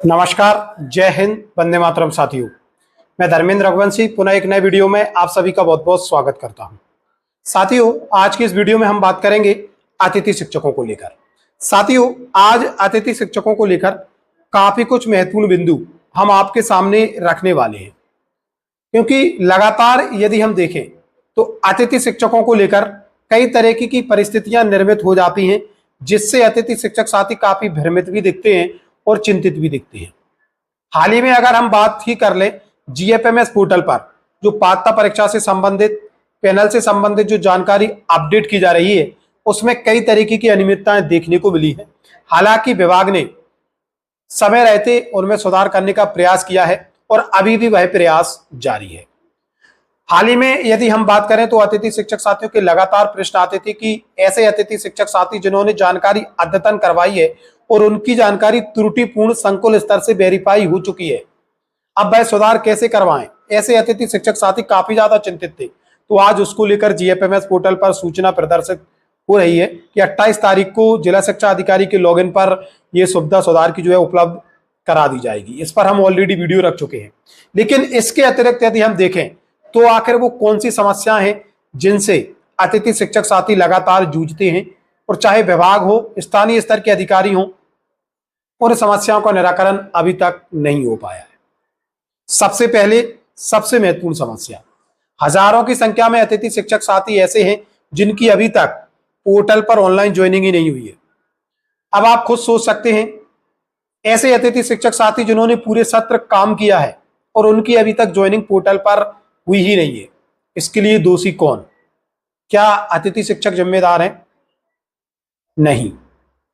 नमस्कार, जय हिंद, वंदे मातरम साथियों। मैं धर्मेंद्र रघुवंशी पुनः एक नए वीडियो में आप सभी का बहुत बहुत स्वागत करता हूं। साथियों, आज की इस वीडियो में हम बात करेंगे अतिथि शिक्षकों को लेकर। साथियों, आज अतिथि शिक्षकों को लेकर काफी कुछ महत्वपूर्ण बिंदु हम आपके सामने रखने वाले हैं, क्योंकि लगातार यदि हम देखें तो अतिथि शिक्षकों को लेकर कई तरह की परिस्थितियां निर्मित हो जाती हैं, जिससे अतिथि शिक्षक साथी काफी भ्रमित भी दिखते हैं और चिंतित भी दिखते हैं। हाल ही में अगर हम बात ही कर लें जीएफएमएस पोर्टल पर जो पात्रता परीक्षा से संबंधित पैनल से संबंधित जो जानकारी अपडेट की जा रही है, उसमें कई तरीके की अनियमितताएं देखने को मिली है। हालांकि विभाग ने समय रहते उनमें सुधार करने का प्रयास किया है और अभी भी वह प्रयास जारी है। हाल ही में यदि हम बात करें तो अतिथि शिक्षक साथियों के लगातार प्रश्न आते थे कि ऐसे अतिथि शिक्षक साथी जिन्होंने जानकारी अद्यतन करवाई है और उनकी जानकारी त्रुटिपूर्ण संकुल स्तर से वेरीफाई हो चुकी है, अब वह सुधार कैसे करवाएं। ऐसे अतिथि शिक्षक साथी काफी ज्यादा चिंतित थे। तो आज उसको लेकर जीएफएमएस पोर्टल पर सूचना प्रदर्शित हो रही है कि 28 तारीख को जिला शिक्षा अधिकारी के लॉगिन पर यह सुविधा सुधार की जो है उपलब्ध करा दी जाएगी। इस पर हम ऑलरेडी वीडियो रख चुके हैं, लेकिन इसके अतिरिक्त यदि हम देखें तो आखिर वो कौन सी समस्या हैं जिनसे अतिथि शिक्षक साथी लगातार जूझते हैं, और चाहे विभाग हो, स्थानीय स्तर के अधिकारी हो, उन समस्याओं का निराकरण अभी तक नहीं हो पाया है। सबसे पहले सबसे महत्वपूर्ण समस्या, हजारों की संख्या में अतिथि शिक्षक साथी ऐसे हैं जिनकी अभी तक पोर्टल पर ऑनलाइन ज्वाइनिंग ही नहीं हुई है। अब आप खुद सोच सकते हैं, ऐसे अतिथि शिक्षक साथी जिन्होंने पूरे सत्र काम किया है और उनकी अभी तक ज्वाइनिंग पोर्टल पर हुई ही नहीं है, इसके लिए दोषी कौन? क्या अतिथि शिक्षक जिम्मेदार हैं? नहीं।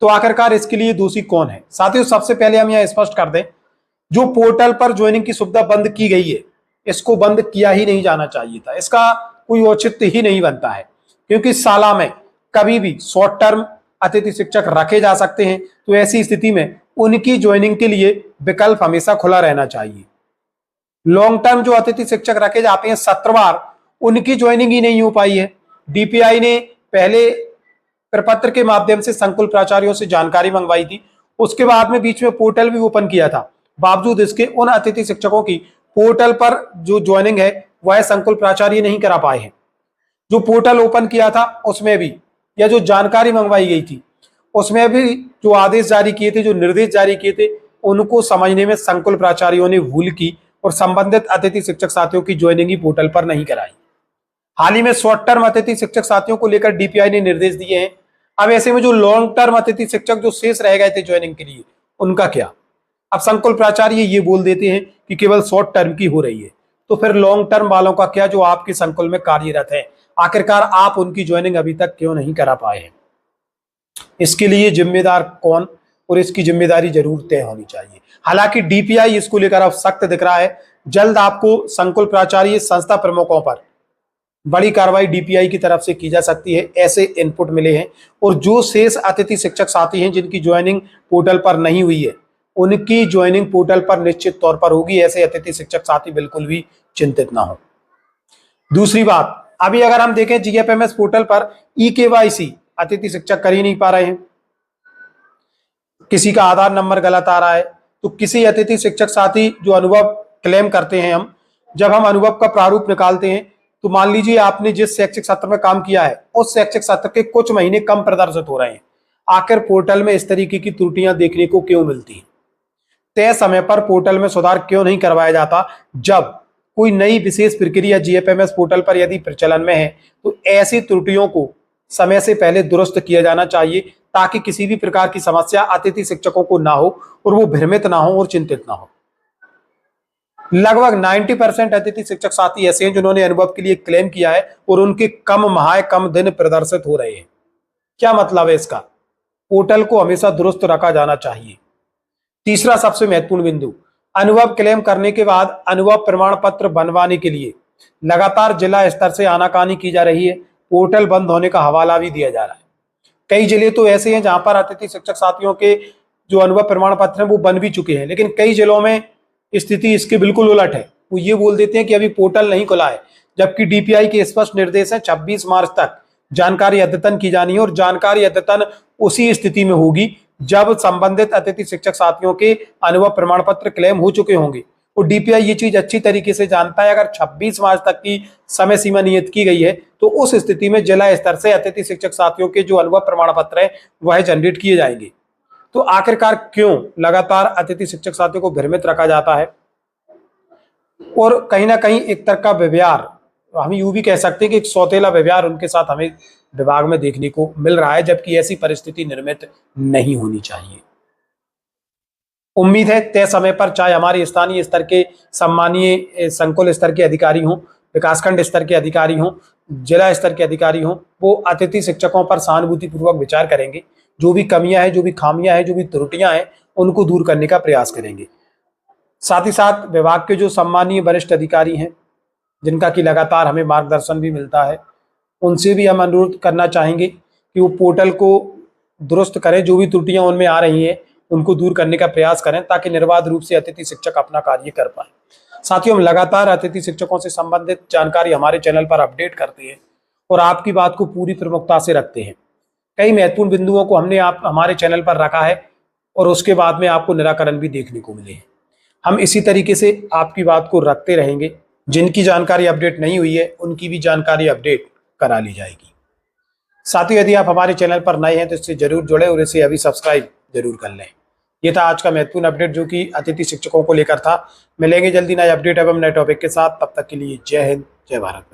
तो आखिरकार इसके लिए दोषी कौन है? साथियों, सबसे पहले हम यह स्पष्ट कर दें, जो पोर्टल पर ज्वाइनिंग की सुविधा बंद की गई है, इसको बंद किया ही नहीं जाना चाहिए था। इसका कोई औचित्य ही नहीं बनता है, क्योंकि साला में कभी भी शॉर्ट टर्म अतिथि शिक्षक रखे जा सकते हैं। तो ऐसी स्थिति में उनकी ज्वाइनिंग के लिए विकल्प हमेशा खुला रहना चाहिए। लॉन्ग टर्म जो अतिथि शिक्षक रखे जाते हैं सत्रवार, उनकी ज्वाइनिंग ही नहीं हो पाई है। डीपीआई ने पहले प्रपत्र के माध्यम से संकुल प्राचार्यों से जानकारी मंगवाई थी, उसके बाद में बीच में पोर्टल भी ओपन किया था। बावजूद इसके उन अतिथि शिक्षकों की पोर्टल पर जो ज्वाइनिंग है वह संकुल प्राचार्य नहीं करा पाए हैं। जो पोर्टल ओपन किया था उसमें भी, या जो जानकारी मंगवाई गई थी उसमें भी जो आदेश जारी किए थे, जो निर्देश जारी किए थे, उनको समझने में संकुल प्राचार्यों ने भूल की और संबंधित अतिथि शिक्षक साथियों की ज्वाइनिंग ही पोर्टल पर नहीं कराई। हाल ही में शॉर्ट टर्म अतिथि शिक्षक साथियों को लेकर डीपीआई ने निर्देश दिए हैं। अब ऐसे में जो लॉन्ग टर्म अतिथि शिक्षक जो शेष रह गए थे ज्वाइनिंग के लिए, उनका क्या? अब संकुल प्राचार्य ये बोल देते हैं कि केवल शॉर्ट टर्म की हो रही है, तो फिर लॉन्ग टर्म वालों का क्या, जो आपके संकुल में कार्यरत है? आखिरकार आप उनकी ज्वाइनिंग अभी तक क्यों नहीं करा पाए हैं? इसके लिए जिम्मेदार कौन, और इसकी जिम्मेदारी जरूर तय होनी चाहिए। हालांकि डीपीआई इसको लेकर अब सख्त दिख रहा है। जल्द आपको संकुल प्राचार्य, संस्था प्रमुखों पर बड़ी कार्रवाई डीपीआई की तरफ से की जा सकती है, ऐसे इनपुट मिले हैं। और जो शेष अतिथि शिक्षक साथी हैं जिनकी ज्वाइनिंग पोर्टल पर नहीं हुई है, उनकी ज्वाइनिंग पोर्टल पर निश्चित तौर पर होगी। ऐसे अतिथि शिक्षक साथी बिल्कुल भी चिंतित ना हो। दूसरी बात, अभी अगर हम देखें जीएफएमएस पोर्टल पर ई-केवाईसी अतिथि शिक्षक कर ही नहीं पा रहे हैं। किसी का आधार नंबर गलत आ रहा है, तो किसी अतिथि शिक्षक साथी जो अनुभव क्लेम करते हैं, जब हम अनुभव का प्रारूप निकालते हैं तो मान लीजिए आपने जिस शैक्षिक सत्र में काम किया है उस शैक्षिक सत्र के कुछ महीने कम प्रदर्शित हो रहे हैं। आखिर पोर्टल में इस तरीके की त्रुटियां देखने को क्यों मिलती हैं? तय समय पर पोर्टल में सुधार क्यों नहीं करवाया जाता? जब कोई नई विशेष प्रक्रिया जीएफएमएस पोर्टल पर यदि प्रचलन में है तो ऐसी त्रुटियों को समय से पहले दुरुस्त किया जाना चाहिए, ताकि किसी भी प्रकार की समस्या अतिथि शिक्षकों को ना हो और वो भ्रमित ना हो और चिंतित ना हो। लगभग 90% अतिथि शिक्षक साथी ऐसे हैं जिन्होंने अनुभव के लिए क्लेम किया है और उनके कम माह कम दिन प्रदर्शित हो रहे हैं। क्या मतलब है इसका? पोर्टल को हमेशा दुरुस्त रखा जाना चाहिए। तीसरा सबसे महत्वपूर्ण बिंदु, अनुभव क्लेम करने के बाद अनुभव प्रमाण पत्र बनवाने के लिए लगातार जिला स्तर से आनाकानी की जा रही है। पोर्टल बंद होने का हवाला भी दिया जा रहा है। कई जिले तो ऐसे हैं जहां पर अतिथि शिक्षक साथियों के जो अनुभव प्रमाण पत्र हैं वो बन भी चुके हैं, लेकिन कई जिलों में स्थिति इसके बिल्कुल उलट है। वो ये बोल देते हैं कि अभी पोर्टल नहीं खुला है, जबकि डीपीआई के स्पष्ट निर्देश है 26 मार्च तक जानकारी अद्यतन की जानी है, और जानकारी अद्यतन उसी स्थिति में होगी जब संबंधित अतिथि शिक्षक साथियों के अनुभव प्रमाण पत्र क्लेम हो चुके होंगे। और डीपीआई ये चीज अच्छी तरीके से जानता है, अगर 26 मार्च तक की समय सीमा नियत की गई है तो उस स्थिति में जिला स्तर से अतिथि शिक्षक साथियों के जो अनुभव प्रमाण पत्र है वह जनरेट किए जाएंगे। तो आखिरकार क्यों लगातार अतिथि शिक्षक साथियों को भ्रमित रखा जाता है और कहीं ना कहीं एक तरह का व्यवहार, हम यूं भी कह सकते हैं कि एक सौतेला व्यवहार उनके साथ हमें विभाग में देखने को मिल रहा है, जबकि ऐसी परिस्थिति निर्मित नहीं होनी चाहिए। उम्मीद है तय समय पर चाहे हमारे स्थानीय स्तर के सम्मानीय संकुल स्तर के अधिकारी हों, विकासखंड स्तर के अधिकारी हों, जिला स्तर के अधिकारी हों, वो अतिथि शिक्षकों पर सहानुभूतिपूर्वक विचार करेंगे। जो भी कमियां हैं, जो भी खामियां हैं, जो भी त्रुटियां हैं, उनको दूर करने का प्रयास करेंगे। साथ ही साथ विभाग के जो सम्मानीय वरिष्ठ अधिकारी हैं, जिनका कि लगातार हमें मार्गदर्शन भी मिलता है, उनसे भी हम अनुरोध करना चाहेंगे कि वो पोर्टल को दुरुस्त करें, जो भी त्रुटियां उनमें आ रही हैं उनको दूर करने का प्रयास करें, ताकि निर्बाध रूप से अतिथि शिक्षक अपना कार्य कर पाए। साथियों, हम लगातार अतिथि शिक्षकों से संबंधित जानकारी हमारे चैनल पर अपडेट करते हैं और आपकी बात को पूरी प्रमुखता से रखते हैं। कई महत्वपूर्ण बिंदुओं को हमने हमारे चैनल पर रखा है और उसके बाद में आपको निराकरण भी देखने को मिले हैं। हम इसी तरीके से आपकी बात को रखते रहेंगे। जिनकी जानकारी अपडेट नहीं हुई है उनकी भी जानकारी अपडेट करा ली जाएगी। साथियों, यदि आप हमारे चैनल पर नए हैं तो इससे जरूर जुड़े और इसे अभी सब्सक्राइब जरूर कर लें। ये था आज का महत्वपूर्ण अपडेट जो कि अतिथि शिक्षकों को लेकर था। मिलेंगे जल्दी नए अपडेट एवं नए टॉपिक के साथ। तब तक के लिए जय हिंद, जय भारत।